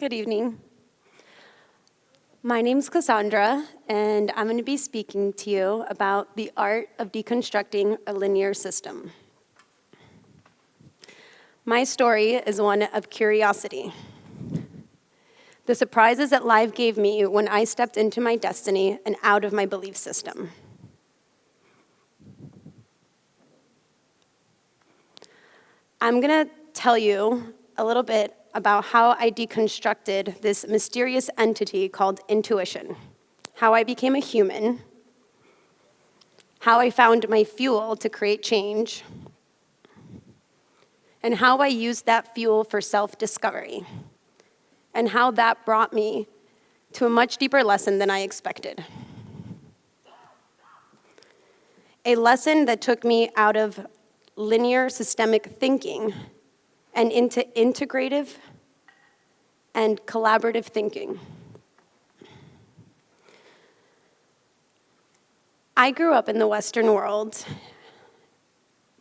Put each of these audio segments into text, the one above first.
Good evening. My name's Cassandra, and I'm going to be speaking to you about the art of deconstructing a linear system. My story is one of curiosity. The surprises that life gave me when I stepped into my destiny and out of my belief system. I'm going to tell you a little bit about how I deconstructed this mysterious entity called intuition, how I became a human, how I found my fuel to create change, and how I used that fuel for self-discovery, and how that brought me to a much deeper lesson than I expected. A lesson that took me out of linear systemic thinking and into integrative and collaborative thinking. I grew up in the Western world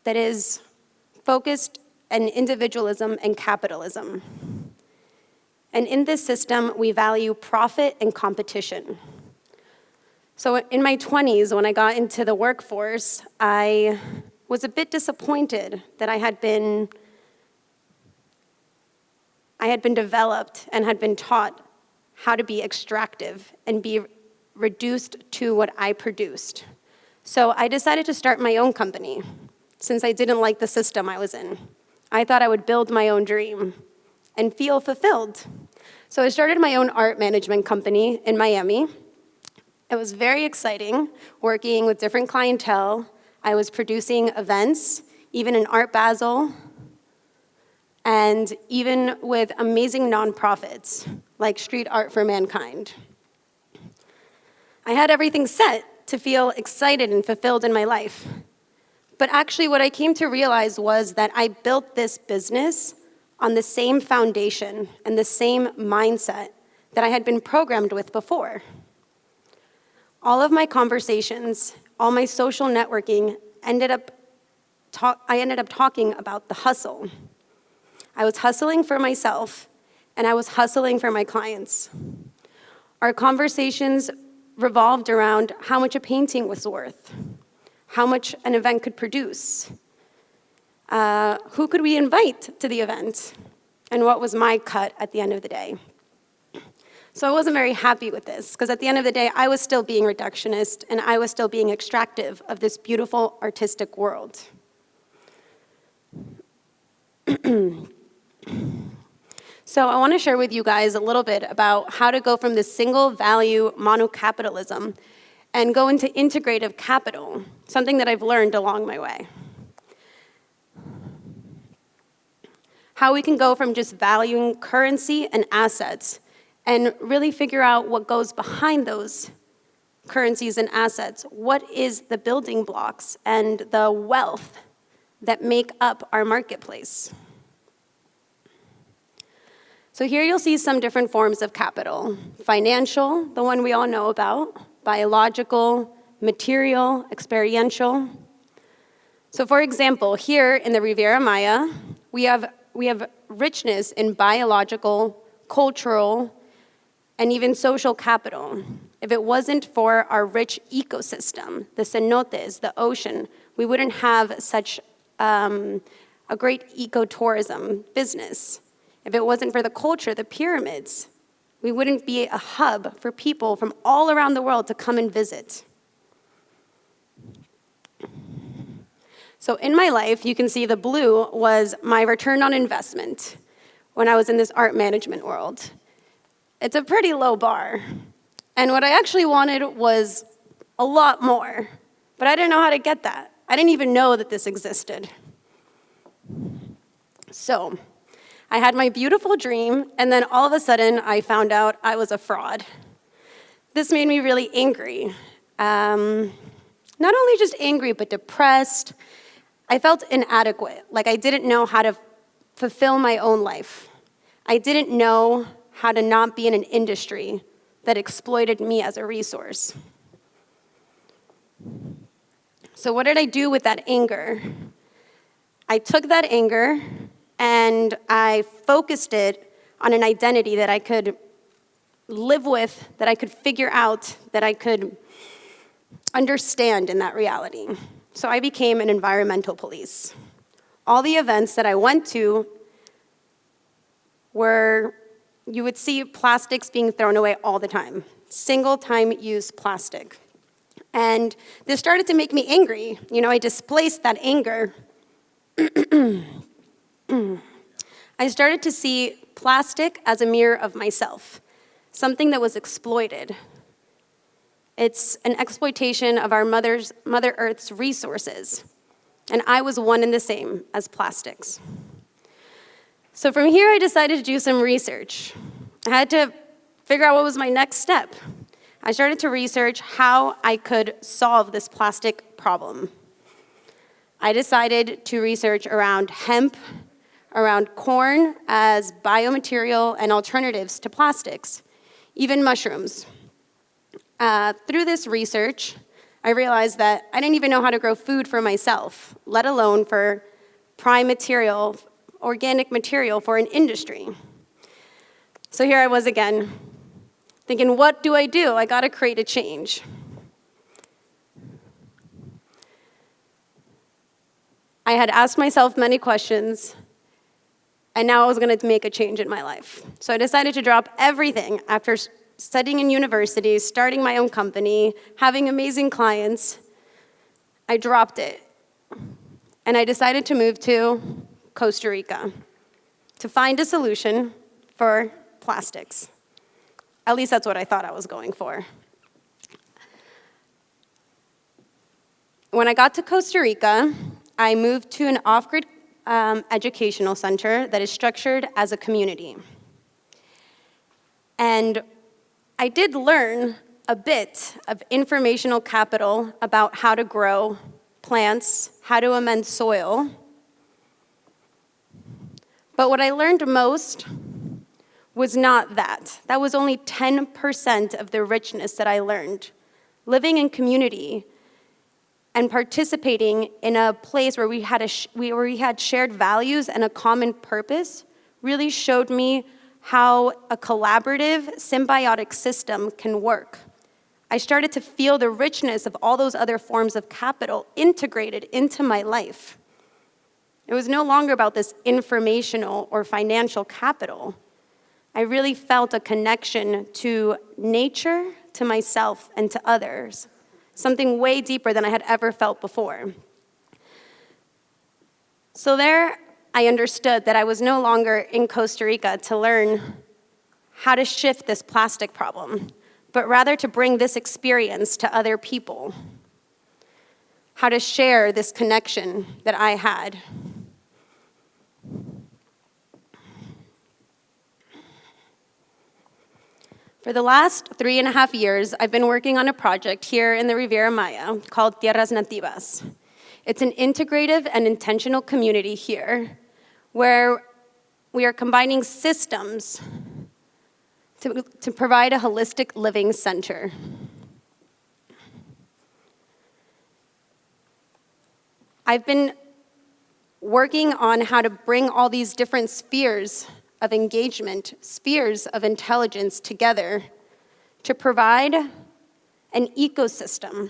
that is focused on individualism and capitalism. And in this system, we value profit and competition. So in my 20s, when I got into the workforce, I was a bit disappointed that I had been developed and had been taught how to be extractive and be reduced to what I produced. So I decided to start my own company, since I didn't like the system I was in. I thought I would build my own dream and feel fulfilled. So I started my own art management company in Miami. It was very exciting, working with different clientele. I was producing events, even in Art Basel, and even with amazing nonprofits like Street Art for Mankind. I had everything set to feel excited and fulfilled in my life. But actually what I came to realize was that I built this business on the same foundation and the same mindset that I had been programmed with before. All of my conversations, all my social networking I ended up talking about the hustle. I was hustling for myself, and I was hustling for my clients. Our conversations revolved around how much a painting was worth, how much an event could produce, who could we invite to the event, and what was my cut at the end of the day. So I wasn't very happy with this, because at the end of the day, I was still being reductionist, and I was still being extractive of this beautiful artistic world. So I want to share with you guys a little bit about how to go from this single value monocapitalism and go into integrative capital, something that I've learned along my way. How we can go from just valuing currency and assets and really figure out what goes behind those currencies and assets. What is the building blocks and the wealth that make up our marketplace? So here you'll see some different forms of capital. Financial, the one we all know about. Biological, material, experiential. So for example, here in the Riviera Maya, we have richness in biological, cultural, and even social capital. If it wasn't for our rich ecosystem, the cenotes, the ocean, we wouldn't have such a great ecotourism business. If it wasn't for the culture, the pyramids, we wouldn't be a hub for people from all around the world to come and visit. So in my life, you can see the blue was my return on investment when I was in this art management world. It's a pretty low bar. And what I actually wanted was a lot more, but I didn't know how to get that. I didn't even know that this existed. So I had my beautiful dream, and then all of a sudden, I found out I was a fraud. This made me really angry. Not only just angry, but depressed. I felt inadequate, like I didn't know how to fulfill my own life. I didn't know how to not be in an industry that exploited me as a resource. So what did I do with that anger? I took that anger and I focused it on an identity that I could live with, that I could figure out, that I could understand in that reality. So I became an environmental police. All the events that I went to were, you would see plastics being thrown away all the time, single-time use plastic. And this started to make me angry. You know, I displaced that anger. I started to see plastic as a mirror of myself, something that was exploited. It's an exploitation of our Mother Earth's resources, and I was one and the same as plastics. So from here, I decided to do some research. I had to figure out what was my next step. I started to research how I could solve this plastic problem. I decided to research around hemp, around corn as biomaterial and alternatives to plastics, even mushrooms. Through this research, I realized that I didn't even know how to grow food for myself, let alone for prime material, organic material for an industry. So here I was again, thinking, what do? I gotta create a change. I had asked myself many questions, and now I was gonna make a change in my life. So I decided to drop everything after studying in university, starting my own company, having amazing clients. I dropped it, and I decided to move to Costa Rica to find a solution for plastics. At least that's what I thought I was going for. When I got to Costa Rica, I moved to an off-grid educational center that is structured as a community. And I did learn a bit of informational capital about how to grow plants, how to amend soil. But what I learned most was not that. That was only 10% of the richness that I learned. Living in community and participating in a place where we had shared values and a common purpose really showed me how a collaborative, symbiotic system can work. I started to feel the richness of all those other forms of capital integrated into my life. It was no longer about this informational or financial capital. I really felt a connection to nature, to myself, and to others, something way deeper than I had ever felt before. So there, I understood that I was no longer in Costa Rica to learn how to shift this plastic problem, but rather to bring this experience to other people, how to share this connection that I had. For the last 3.5 years, I've been working on a project here in the Riviera Maya called Tierras Nativas. It's an integrative and intentional community here where we are combining systems to provide a holistic living center. I've been working on how to bring all these different spheres of engagement, spheres of intelligence together to provide an ecosystem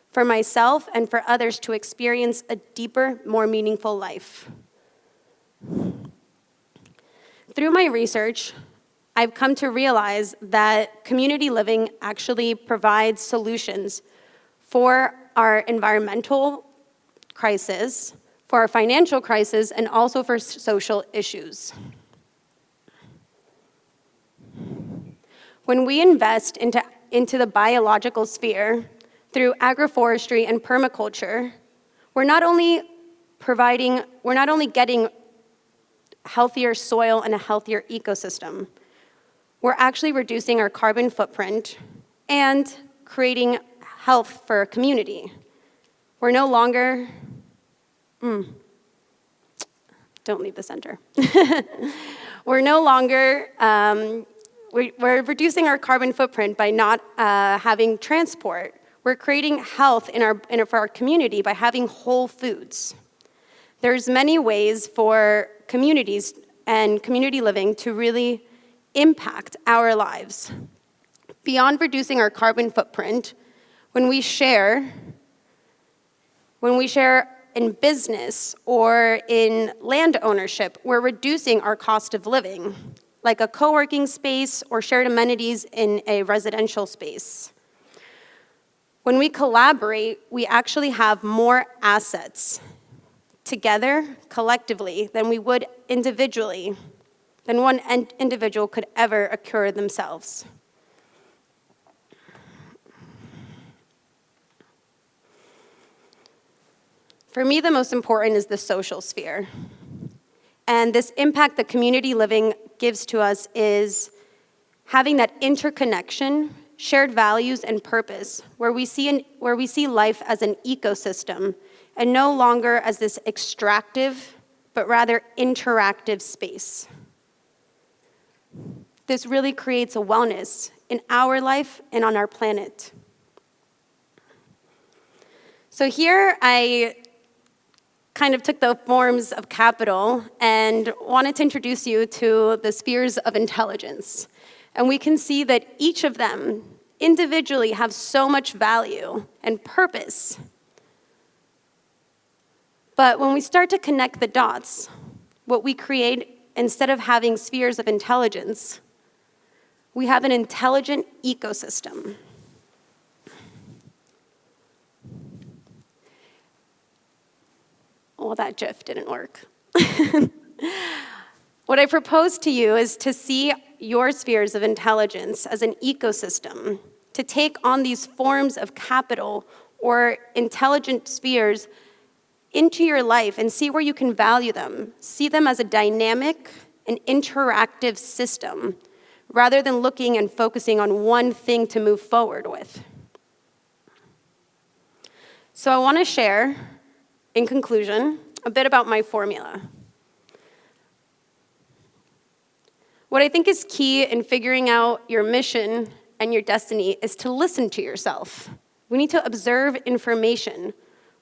for myself and for others to experience a deeper, more meaningful life. Through my research, I've come to realize that community living actually provides solutions for our environmental crisis, for our financial crisis, and also for social issues. When we invest into the biological sphere through agroforestry and permaculture, we're not only getting healthier soil and a healthier ecosystem, we're actually reducing our carbon footprint and creating health for a community. We're no longer, don't leave the center. We're no longer, we're reducing our carbon footprint by not having transport. We're creating health for our community by having whole foods. There's many ways for communities and community living to really impact our lives. Beyond reducing our carbon footprint, when we share in business or in land ownership, we're reducing our cost of living, like a co-working space or shared amenities in a residential space. When we collaborate, we actually have more assets together, collectively, than we would individually, than one individual could ever occur themselves. For me, the most important is the social sphere. And this impact that community living gives to us is having that interconnection, shared values, and purpose, where we see life as an ecosystem and no longer as this extractive, but rather interactive space. This really creates a wellness in our life and on our planet. So here I kind of took the forms of capital and wanted to introduce you to the spheres of intelligence. And we can see that each of them individually have so much value and purpose. But when we start to connect the dots, what we create, instead of having spheres of intelligence, we have an intelligent ecosystem. Well, that GIF didn't work. What I propose to you is to see your spheres of intelligence as an ecosystem, to take on these forms of capital or intelligent spheres into your life and see where you can value them. See them as a dynamic and interactive system, rather than looking and focusing on one thing to move forward with. So I want to share, in conclusion, a bit about my formula. What I think is key in figuring out your mission and your destiny is to listen to yourself. We need to observe information.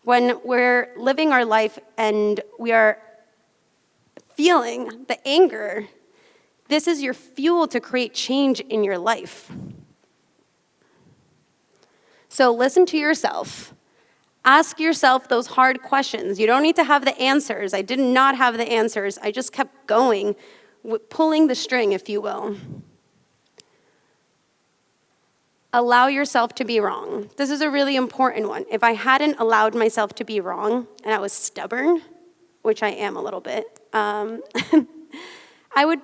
When we're living our life and we are feeling the anger, this is your fuel to create change in your life. So listen to yourself. Ask yourself those hard questions. You don't need to have the answers. I did not have the answers. I just kept going, pulling the string, if you will. Allow yourself to be wrong. This is a really important one. If I hadn't allowed myself to be wrong, and I was stubborn, which I am a little bit, I would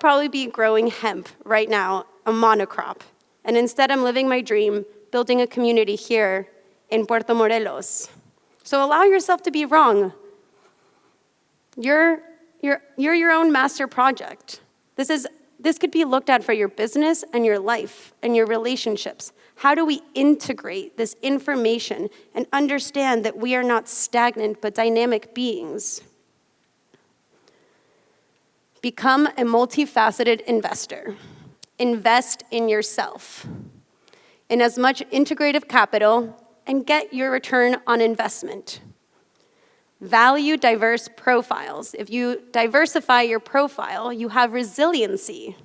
probably be growing hemp right now, a monocrop. And instead, I'm living my dream, building a community here in Puerto Morelos. So allow yourself to be wrong. You're your own master project. This could be looked at for your business and your life and your relationships. How do we integrate this information and understand that we are not stagnant but dynamic beings? Become a multifaceted investor. Invest in yourself in as much integrative capital and get your return on investment. Value diverse profiles. If you diversify your profile, you have resiliency,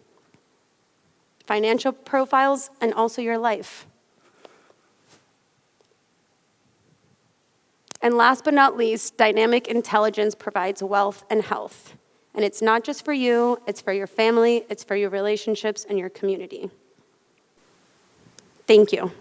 financial profiles, and also your life. And last but not least, dynamic intelligence provides wealth and health. And it's not just for you, it's for your family, it's for your relationships and your community. Thank you.